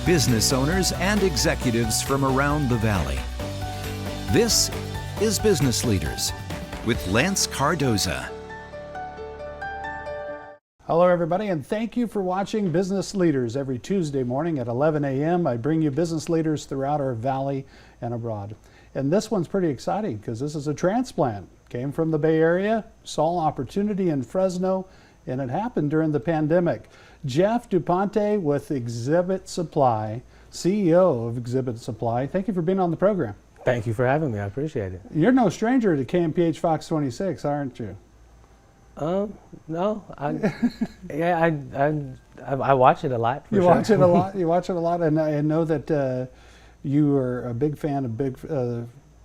business owners and executives from around the Valley. This is Business Leaders with Lance Cardoza. Hello everybody, and thank you for watching Business Leaders. Every Tuesday morning at 11 a.m. I bring you business leaders throughout our valley and abroad. And this one's pretty exciting because this is a transplant. Came from the Bay Area, saw opportunity in Fresno, and it happened during the pandemic. Jeff De Ponte with Exhibit Supply, CEO of Exhibit Supply. Thank you for being on the program. Thank you for having me. I appreciate it. You're no stranger to KMPH Fox 26, aren't you? No. I watch it a lot. You watch it a lot. You watch it a lot, and I know that you are a big fan of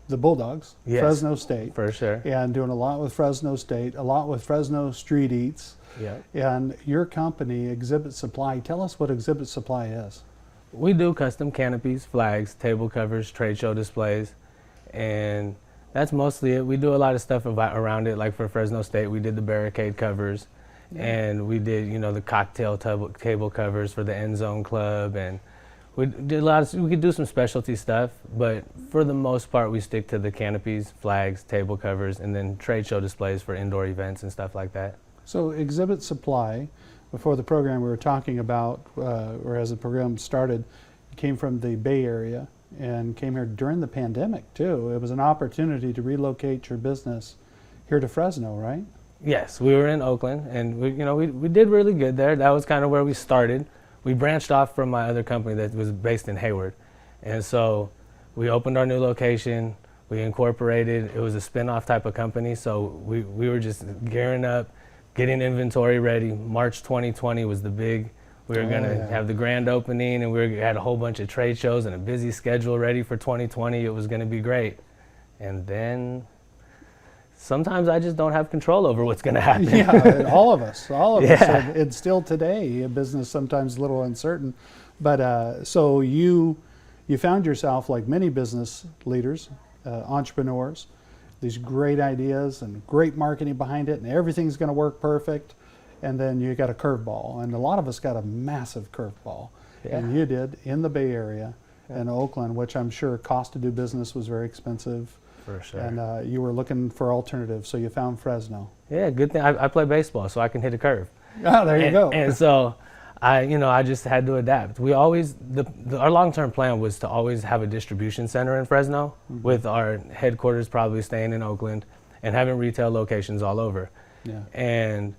the Bulldogs, yes, Fresno State, for sure, and doing a lot with Fresno State, a lot with Fresno Street Eats. Yeah. And your company, Exhibit Supply. Tell us what Exhibit Supply is. We do custom canopies, flags, table covers, trade show displays, and that's mostly it. We do a lot of stuff around it, like for Fresno State, we did the barricade covers, and we did, the cocktail table covers for the End Zone Club, and we did we could do some specialty stuff, but for the most part, we stick to the canopies, flags, table covers, and then trade show displays for indoor events and stuff like that. So Exhibit Supply, before the program we were talking about, or as the program started, came from the Bay Area and came here during the pandemic too. It was an opportunity to relocate your business here to Fresno, right? Yes, we were in Oakland, and we did really good there. That was kind of where we started. We branched off from my other company that was based in Hayward, and so we opened our new location. We incorporated. It was a spin-off type of company, so we were just gearing up, getting inventory ready. March 2020 was the big. We were going to have the grand opening, and we had a whole bunch of trade shows and a busy schedule ready for 2020. It was going to be great. And then sometimes I just don't have control over what's going to happen. Yeah, all of us. Yeah. And still today, a business sometimes a little uncertain. But so you found yourself, like many business leaders, entrepreneurs, these great ideas and great marketing behind it, and everything's going to work perfect. And then you got a curveball, and a lot of us got a massive curveball. Yeah. And you did in the Bay Area, in Oakland, which I'm sure cost to do business was very expensive. For sure. And you were looking for alternatives, so you found Fresno. Yeah, good thing. I play baseball, so I can hit a curve. Oh, there you go. And so I just had to adapt. We always, our long-term plan was to always have a distribution center in Fresno, with our headquarters probably staying in Oakland and having retail locations all over. Yeah. And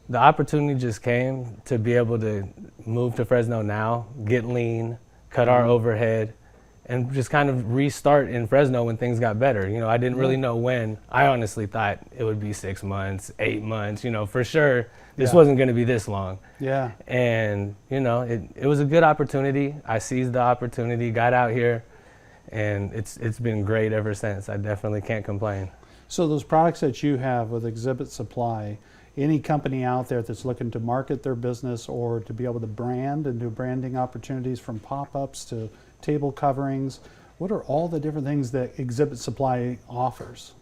the opportunity just came to be able to move to Fresno now, get lean, cut our overhead, and just kind of restart in Fresno when things got better. I didn't really know when. I honestly thought it would be 6 months, 8 months, for sure. This wasn't going to be this long. Yeah. And, it was a good opportunity. I seized the opportunity, got out here, and it's been great ever since. I definitely can't complain. So those products that you have with Exhibit Supply, any company out there that's looking to market their business or to be able to brand and do branding opportunities, from pop-ups to table coverings, what are all the different things that Exhibit Supply offers?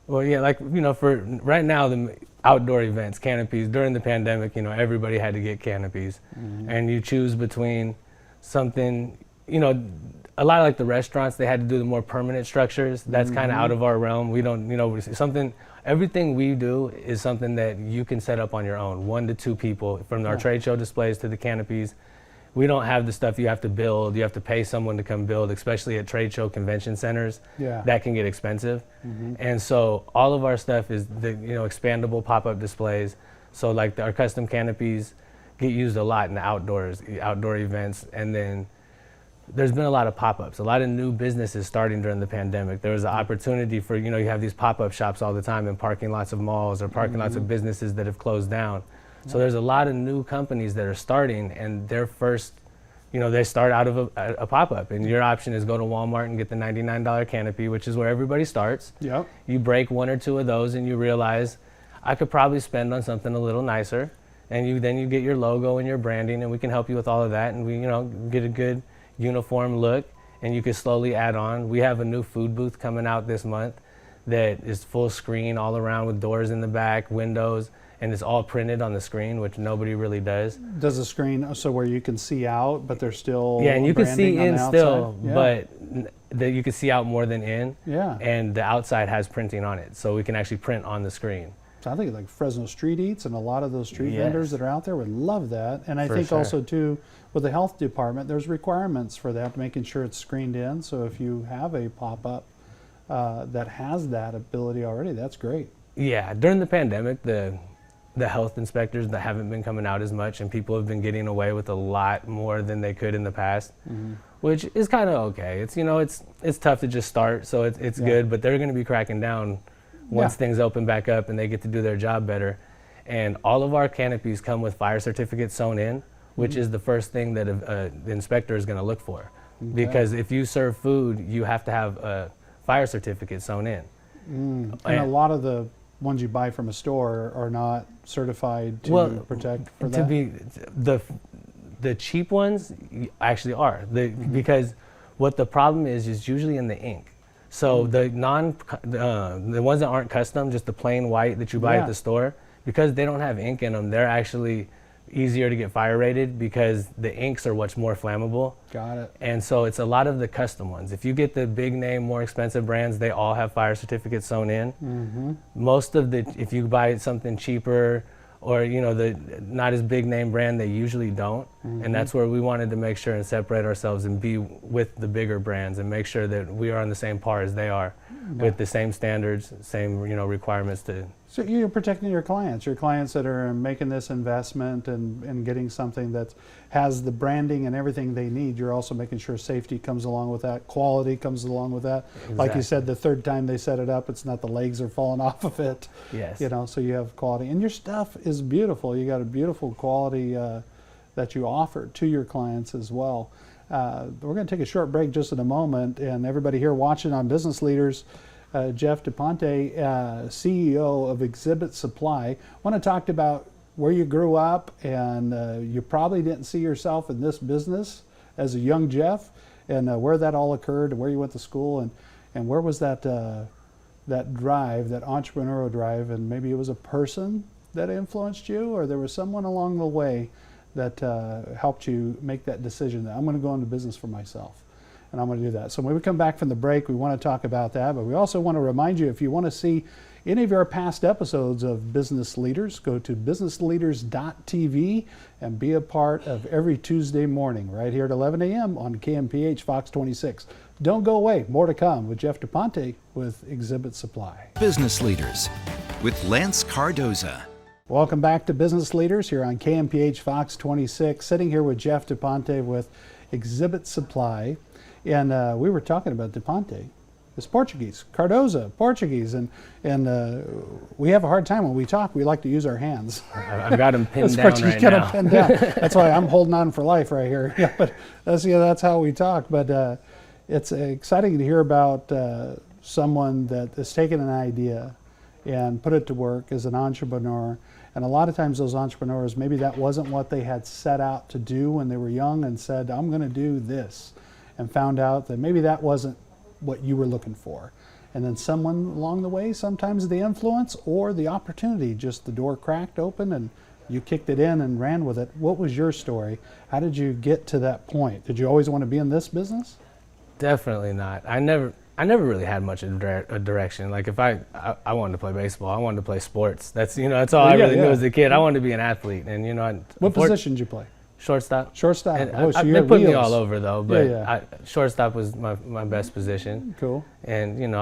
Well, yeah, for right now, the outdoor events, canopies, during the pandemic, everybody had to get canopies. And you choose between something, a lot of like the restaurants, they had to do the more permanent structures. That's kind of out of our realm. We don't, everything we do is something that you can set up on your own, 1 to 2 people, from our trade show displays to the canopies. We don't have the stuff you have to build. You have to pay someone to come build, especially at trade show convention centers. Yeah. That can get expensive. And so all of our stuff is the expandable pop-up displays. So like our custom canopies get used a lot in the outdoor events. And then there's been a lot of pop-ups, a lot of new businesses starting during the pandemic. There was an opportunity for, you have these pop-up shops all the time in parking lots of malls or parking lots of businesses that have closed down. So there's a lot of new companies that are starting, and their first, they start out of a pop-up, and your option is go to Walmart and get the $99 canopy, which is where everybody starts. Yep. You break 1 or 2 of those, and you realize I could probably spend on something a little nicer, and then you get your logo and your branding, and we can help you with all of that, and we get a good uniform look, and you can slowly add on. We have a new food booth coming out this month that is full screen all around with doors in the back, windows, and it's all printed on the screen, which nobody really does. Does the screen so where you can see out, but there's still Yeah, and you can see branding on in the still, outside? Yeah. but that you can see out more than in. Yeah. And the outside has printing on it, so we can actually print on the screen. So I think like Fresno Street Eats and a lot of those street Yes. vendors that are out there would love that. And I For think sure. also too, with the health department, there's requirements for that, making sure it's screened in. So if you have a pop-up that has that ability already, that's great. Yeah, during the pandemic, the health inspectors that haven't been coming out as much, and people have been getting away with a lot more than they could in the past, which is kind of okay. It's, you know, it's tough to just start, so it's Yeah. good, but they're going to be cracking down once Yeah. things open back up and they get to do their job better. And all of our canopies come with fire certificates sewn in, which is the first thing that the inspector is going to look for. Because if you serve food, you have to have a fire certificate sewn in. And a lot of the ones you buy from a store are not certified to protect for that. To be the cheap ones actually are because what the problem is usually in the ink. So the ones that aren't custom, just the plain white that you buy at the store, because they don't have ink in them, they're actually easier to get fire rated because the inks are what's more flammable. Got it. And so it's a lot of the custom ones. If you get the big name, more expensive brands, they all have fire certificates sewn in. Most of if you buy something cheaper or, you know, the not as big name brand, they usually don't. And that's where we wanted to make sure and separate ourselves and be with the bigger brands and make sure that we are on the same par as they are with the same standards, same, you know, requirements to. So you're protecting your clients that are making this investment and getting something that has the branding and everything they need. You're also making sure safety comes along with that, quality comes along with that. Exactly. Like you said, the third time they set it up, it's not the legs are falling off of it. Yes. You know, so you have quality. And your stuff is beautiful. You got a beautiful quality that you offer to your clients as well. We're going to take a short break just in a moment. And everybody here watching on Business Leaders, Jeff De Ponte, CEO of Exhibit Supply. Want to talk about where you grew up, and you probably didn't see yourself in this business as a young Jeff, and where that all occurred, and where you went to school, and where was that that drive, that entrepreneurial drive, and maybe it was a person that influenced you, or there was someone along the way that helped you make that decision that I'm going to go into business for myself. And I'm going to do that. So when we come back from the break, we want to talk about that. But we also want to remind you, if you want to see any of our past episodes of Business Leaders, go to businessleaders.tv and be a part of every Tuesday morning right here at 11 a.m. on KMPH Fox 26. Don't go away. More to come with Jeff De Ponte with Exhibit Supply. Business Leaders with Lance Cardoza. Welcome back to Business Leaders here on KMPH Fox 26. Sitting here with Jeff De Ponte with Exhibit Supply. And we were talking about De Ponte. It's Portuguese, Cardoza, Portuguese, and we have a hard time when we talk. We like to use our hands. I've got them pinned That's down Portuguese, right got 'em now. pinned down. That's why I'm holding on for life right here. Yeah, but that's how we talk. But it's exciting to hear about someone that has taken an idea and put it to work as an entrepreneur. And a lot of times those entrepreneurs, maybe that wasn't what they had set out to do when they were young and said, I'm going to do this, and found out that maybe that wasn't what you were looking for. And then someone along the way, sometimes the influence or the opportunity, just the door cracked open and you kicked it in and ran with it. What was your story? How did you get to that point? Did you always want to be in this business? Definitely not. I never really had much of a direction. Like if I wanted to play baseball, I wanted to play sports. That's that's all I really knew as a kid. I wanted to be an athlete, and What position did you play? Shortstop. Shortstop. And Oh, so you they had put me wheels. all over though, but Yeah. shortstop was my best position. Cool. And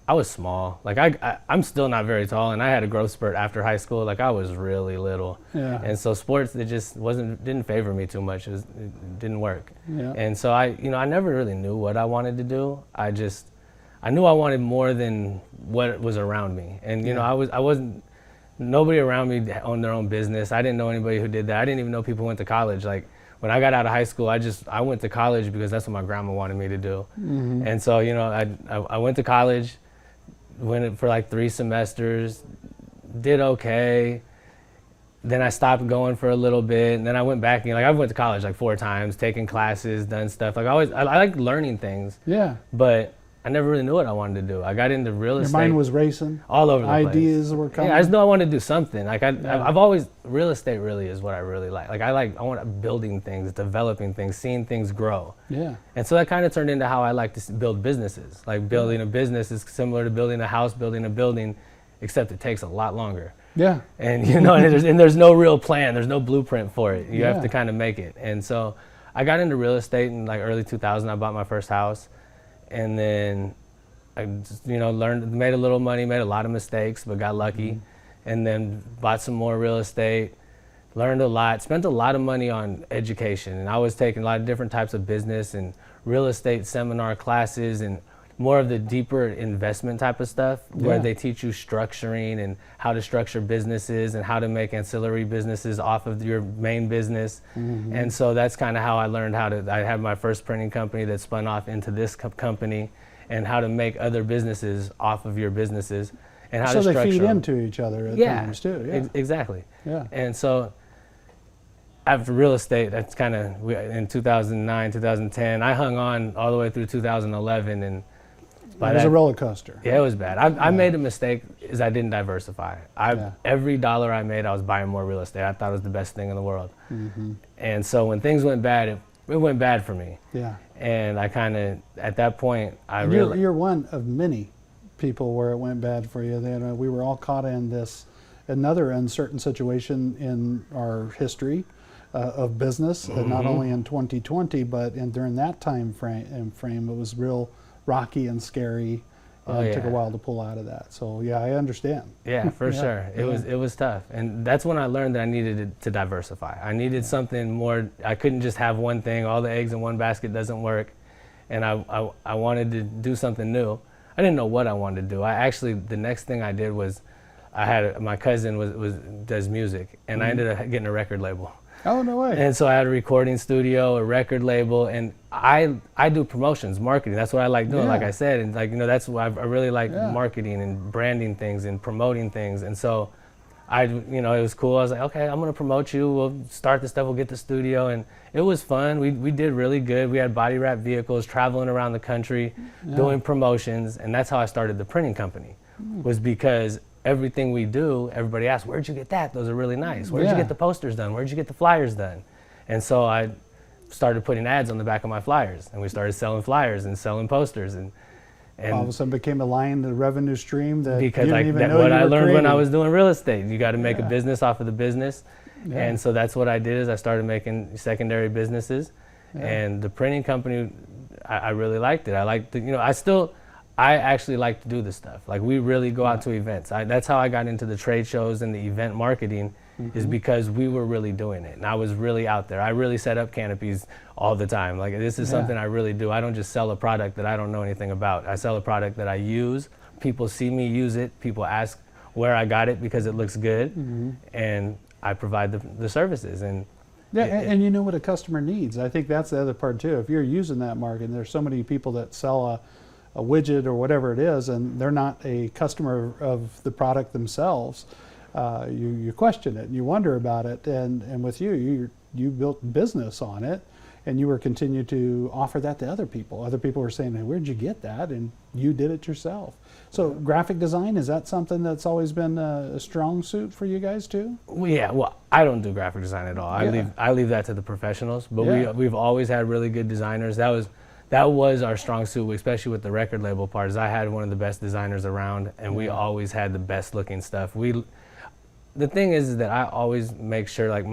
I was small. Like I'm still not very tall, and I had a growth spurt after high school. Like I was really little. Yeah. And so sports, it just didn't favor me too much. It didn't work. Yeah. And so I never really knew what I wanted to do. I knew I wanted more than what was around me. And I wasn't. Nobody around me owned their own business. I didn't know anybody who did that. I didn't even know people went to college. Like when I got out of high school, I went to college because that's what my grandma wanted me to do. Mm-hmm. And so I went to college, went for like 3 semesters, did okay. Then I stopped going for a little bit, and then I went back. I went to college like 4 times, taking classes, done stuff. Like I like learning things. Yeah. But I never really knew what I wanted to do. I got into real Your estate. mind was racing. all over the place. Ideas were coming. Yeah, I just know I wanted to do something. Like I've always, real estate really is what I really like. Like I want building things, developing things, seeing things grow. Yeah. And so that kind of turned into how I like to build businesses. Like building a business is similar to building a house, building a building, except it takes a lot longer. Yeah. And you know, and there's no real plan, there's no blueprint for it. You have Yeah. to kind of make it. And so I got into real estate in like early 2000. I bought my first house, and then I just, you know, made a little money, made a lot of mistakes, but got lucky, and then bought some more real estate, learned a lot, spent a lot of money on education, and I was taking a lot of different types of business and real estate seminar classes and more of the deeper investment type of stuff where Yeah. they teach you structuring and how to structure businesses and how to make ancillary businesses off of your main business. And so that's kind of how I learned I had my first printing company that spun off into this company, and how to make other businesses off of your businesses and how So to they structure feed them. into each other at Yeah, times too. Yeah. exactly. Yeah. And so after real estate, that's kind of in 2009, 2010, I hung on all the way through 2011, and It was a roller coaster. yeah, it was bad. I made a mistake is I didn't diversify. Every dollar I made, I was buying more real estate. I thought it was the best thing in the world. And so when things went bad, it went bad for me. Yeah. And I kind of, at that point, I And realized. you're one of many people where it went bad for you. Then we were all caught in this another uncertain situation in our history of business, not only in 2020, but during that time frame, it was real rocky and scary. And it took a while to pull out of that. So yeah, I understand. Yeah, for sure. It was tough. And that's when I learned that I needed to diversify. I needed something more. I couldn't just have one thing. All the eggs in one basket doesn't work. And I wanted to do something new. I didn't know what I wanted to do. The next thing I did was my cousin does music, and I ended up getting a record label. Oh, no way. And so I had a recording studio, a record label, and I do promotions, marketing. That's what I like doing, like I said. And like, you know, that's why I really like marketing and branding things and promoting things. And so you know, it was cool. I was like, okay, I'm gonna promote you. We'll start the stuff, we'll get the studio. And it was fun. We did really good. We had body wrap vehicles traveling around the country, doing promotions. And that's how I started the printing company, was because everything we do, everybody asks, where'd you get that? Those are really nice. Where'd you get the posters done? Where'd you get the flyers done? And so I started putting ads on the back of my flyers, and we started selling flyers and selling posters, and all of a sudden became a line, the revenue stream that because you didn't even know what you I were learned when I creating. was doing real estate, you got to make a business off of the business. Yeah. And so that's what I did, is I started making secondary businesses. And the printing company, I really liked it. I liked, you know, I actually like to do this stuff. Like, we really go out to events. That's how I got into the trade shows and the event marketing, is because we were really doing it. And I was really out there. I really set up canopies all the time. Like, this is something I really do. I don't just sell a product that I don't know anything about. I sell a product that I use. People see me use it. People ask where I got it because it looks good. And I provide the services. And and you know what a customer needs. I think that's the other part too. If you're using that market, and there's so many people that sell a widget or whatever it is, and they're not a customer of the product themselves, you question it and you wonder about it. And with you built business on it, and you were continuing to offer that to other people. Other people were saying, hey, where'd you get that? And you did it yourself. So graphic design, is that something that's always been a strong suit for you guys too? Well, I don't do graphic design at all. I leave that to the professionals. But we've always had really good designers. That was our strong suit, especially with the record label part. Is I had one of the best designers around, and we always had the best looking stuff. The thing is that I always make sure, like,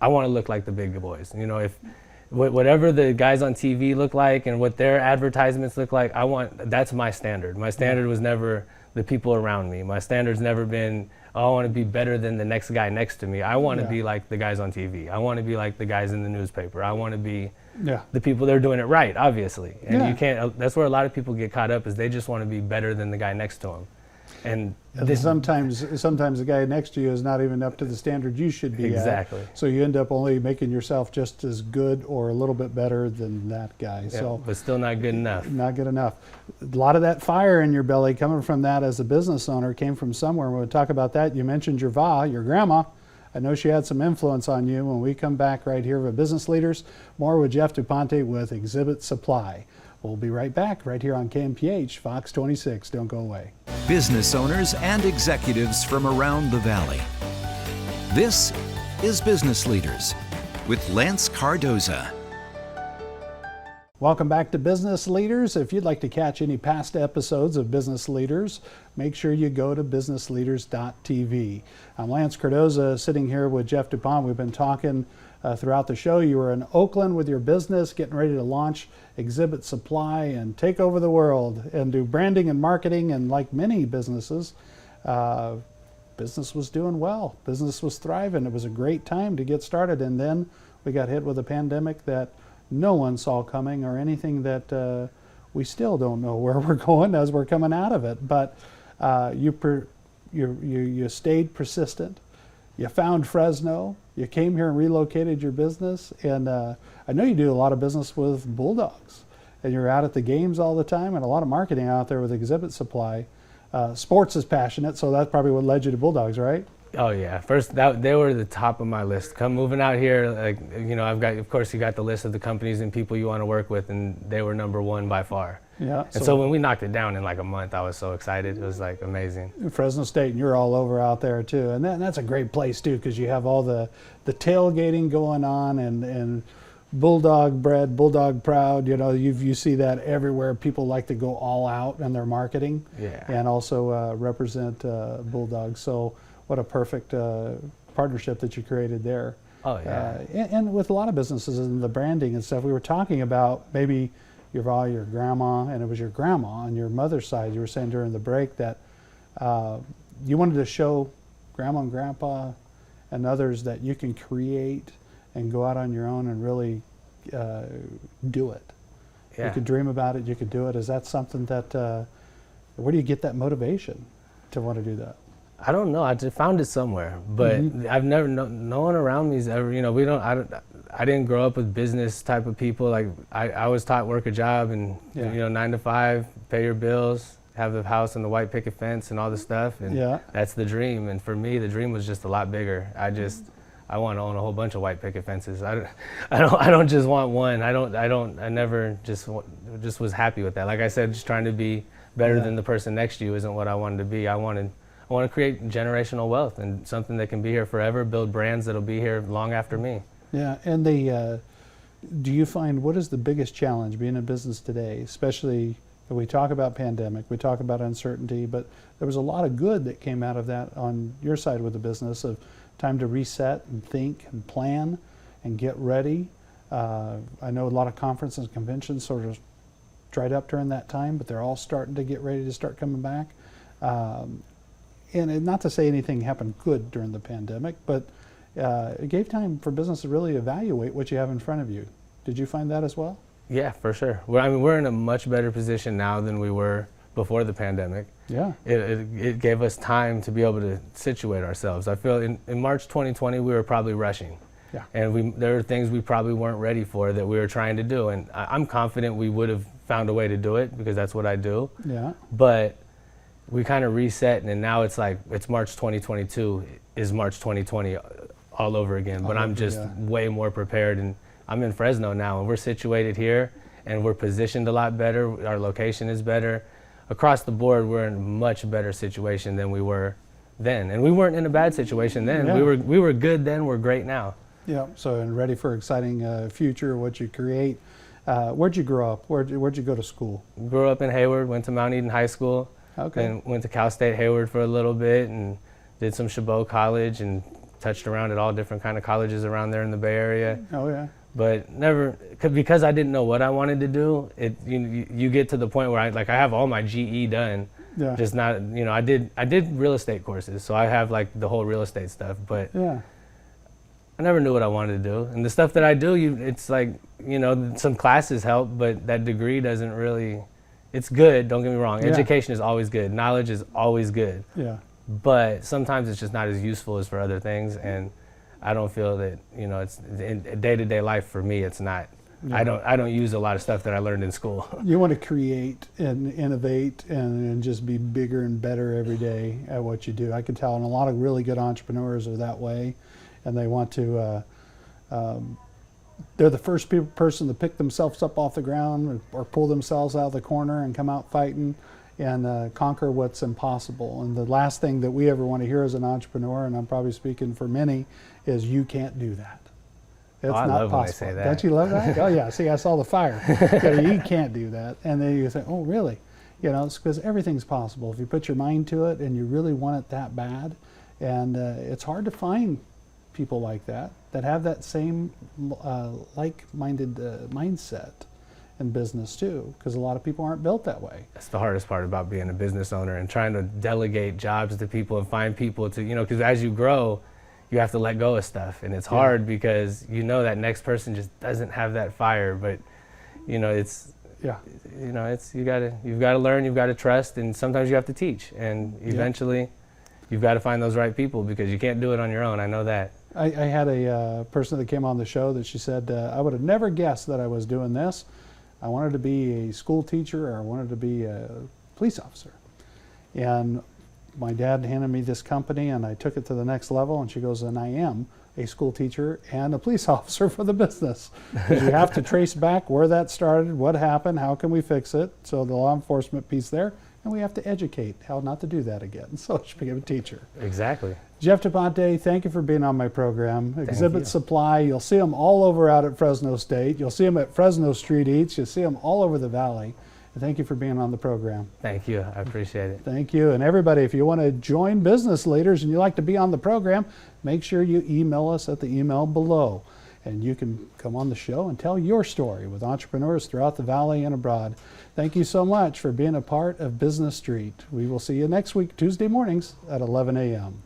I want to look like the big boys. You know, if whatever the guys on TV look like and what their advertisements look like, that's my standard. My standard was never the people around me. My standard's never been, I want to be better than the next guy next to me. I want to be like the guys on TV. I want to be like the guys in the newspaper. I want to be the people that are doing it right, obviously. And you can't, that's where a lot of people get caught up, is they just want to be better than the guy next to them. And sometimes the guy next to you is not even up to the standard you should be exactly. at. So you end up only making yourself just as good or a little bit better than that guy. But still not good enough. Not good enough. A lot of that fire in your belly coming from that as a business owner came from somewhere. When we talk about that, you mentioned your grandma. I know she had some influence on you. When we come back right here with Business Leaders, more with Jeff De Ponte with Exhibit Supply. We'll be right back right here on KMPH, Fox 26. Don't go away. Business owners and executives from around the valley. This is Business Leaders with Lance Cardoza. Welcome back to Business Leaders. If you'd like to catch any past episodes of Business Leaders, make sure you go to businessleaders.tv. I'm Lance Cardoza, sitting here with Jeff De Ponte. We've been talking throughout the show. You were in Oakland with your business, getting ready to launch Exhibit Supply and take over the world and do branding and marketing. And like many businesses, business was doing well. Business was thriving. It was a great time to get started. And then we got hit with a pandemic that no one saw coming, or anything that we still don't know where we're going as we're coming out of it. But you stayed persistent. You found Fresno. You came here and relocated your business. And I know you do a lot of business with Bulldogs, and you're out at the games all the time, and a lot of marketing out there with Exhibit Supply. Sports is passionate, so that's probably what led you to Bulldogs, right? Oh yeah, first they were the top of my list. Come moving out here, like, you know, of course you got the list of the companies and people you want to work with, and they were number one by far. Yeah. And so when we knocked it down in like a month, I was so excited. It was like amazing. Fresno State, and you're all over out there too, and that's a great place too, because you have all the tailgating going on, and Bulldog bred, Bulldog proud. You know, you see that everywhere. People like to go all out in their marketing, and also represent Bulldogs. So what a perfect partnership that you created there. Oh yeah. And with a lot of businesses and the branding and stuff, we were talking about maybe your grandma, and it was your grandma on your mother's side. You were saying during the break that you wanted to show grandma and grandpa and others that you can create and go out on your own and really do it. Yeah. You could dream about it, you could do it. Is that something that, where do you get that motivation to want to do that? I don't know. I just found it somewhere, but I've never, no one around me's ever, you know, I didn't grow up with business type of people. Like I was taught work a job and, you know, 9 to 5, pay your bills, have the house and the white picket fence and all the stuff. And that's the dream. And for me, the dream was just a lot bigger. I want to own a whole bunch of white picket fences. I don't just want one. I never just was happy with that. Like I said, just trying to be better than the person next to you isn't what I wanted to be. I want to create generational wealth and something that can be here forever, build brands that'll be here long after me. Yeah, and do you find, what is the biggest challenge being in business today, especially when we talk about pandemic, we talk about uncertainty, but there was a lot of good that came out of that on your side with the business, of time to reset and think and plan and get ready. I know a lot of conferences and conventions sort of dried up during that time, but they're all starting to get ready to start coming back. And not to say anything happened good during the pandemic, but it gave time for business to really evaluate what you have in front of you. Did you find that as well? Yeah, for sure. We're in a much better position now than we were before the pandemic. Yeah. It gave us time to be able to situate ourselves. I feel in March 2020, we were probably rushing. Yeah. And there were things we probably weren't ready for that we were trying to do. And I'm confident we would have found a way to do it, because that's what I do. Yeah. But we kind of reset, and now it's like, it's March 2022 is March 2020 all over again. But I'm just way more prepared, and I'm in Fresno now, and we're situated here, and we're positioned a lot better. Our location is better. Across the board, we're in a much better situation than we were then. And we weren't in a bad situation then. Yeah. We were good then, we're great now. Yeah, so and ready for exciting future, what you create. Where'd you grow up? Where'd you go to school? Grew up in Hayward, went to Mount Eden High School. Okay. And went to Cal State Hayward for a little bit, and did some Chabot College, and touched around at all different kind of colleges around there in the Bay Area. Oh yeah. But never, because I didn't know what I wanted to do. You get to the point where I have all my GE done. Yeah. Just not, you know, I did real estate courses, so I have like the whole real estate stuff. But yeah, I never knew what I wanted to do. And the stuff that I do, it's like, you know, some classes help, but that degree doesn't really. It's good, don't get me wrong. Yeah. Education is always good. Knowledge is always good. Yeah. But sometimes it's just not as useful as for other things, and I don't feel that, you know, it's in day-to-day life for me, it's not. Yeah. I don't use a lot of stuff that I learned in school. You want to create and innovate and just be bigger and better every day at what you do. I can tell, and a lot of really good entrepreneurs are that way. and they want to. They're the first person to pick themselves up off the ground or pull themselves out of the corner and come out fighting and conquer what's impossible. And the last thing that we ever want to hear as an entrepreneur, and I'm probably speaking for many, is you can't do that. It's I not love possible. when they say that. Don't you love that? Oh yeah. See, I saw the fire. You can't do that. And then you say, oh really? You know, it's because everything's possible if you put your mind to it and you really want it that bad. And it's hard to find people like that have that same like-minded mindset in business too, because a lot of people aren't built that way. That's the hardest part about being a business owner and trying to delegate jobs to people and find people to, you know, because as you grow, you have to let go of stuff, and it's hard because you know that next person just doesn't have that fire. But you know, it's you know, it's you've got to learn, you've got to trust, and sometimes you have to teach, and eventually you've got to find those right people because you can't do it on your own. I know that. I had a person that came on the show that she said, I would have never guessed that I was doing this. I wanted to be a school teacher, or I wanted to be a police officer. And my dad handed me this company and I took it to the next level, and she goes, and I am a school teacher and a police officer for the business. Because you have to trace back where that started, what happened, how can we fix it, so the law enforcement piece there, and we have to educate how not to do that again. So she became a teacher. Exactly. Jeff De Ponte, thank you for being on my program. Exhibit you. Supply, you'll see them all over out at Fresno State. You'll see them at Fresno Street Eats. You'll see them all over the valley. And thank you for being on the program. Thank you. I appreciate it. Thank you. And everybody, if you want to join business leaders and you'd like to be on the program, make sure you email us at the email below. And you can come on the show and tell your story with entrepreneurs throughout the valley and abroad. Thank you so much for being a part of Business Street. We will see you next week, Tuesday mornings at 11 a.m.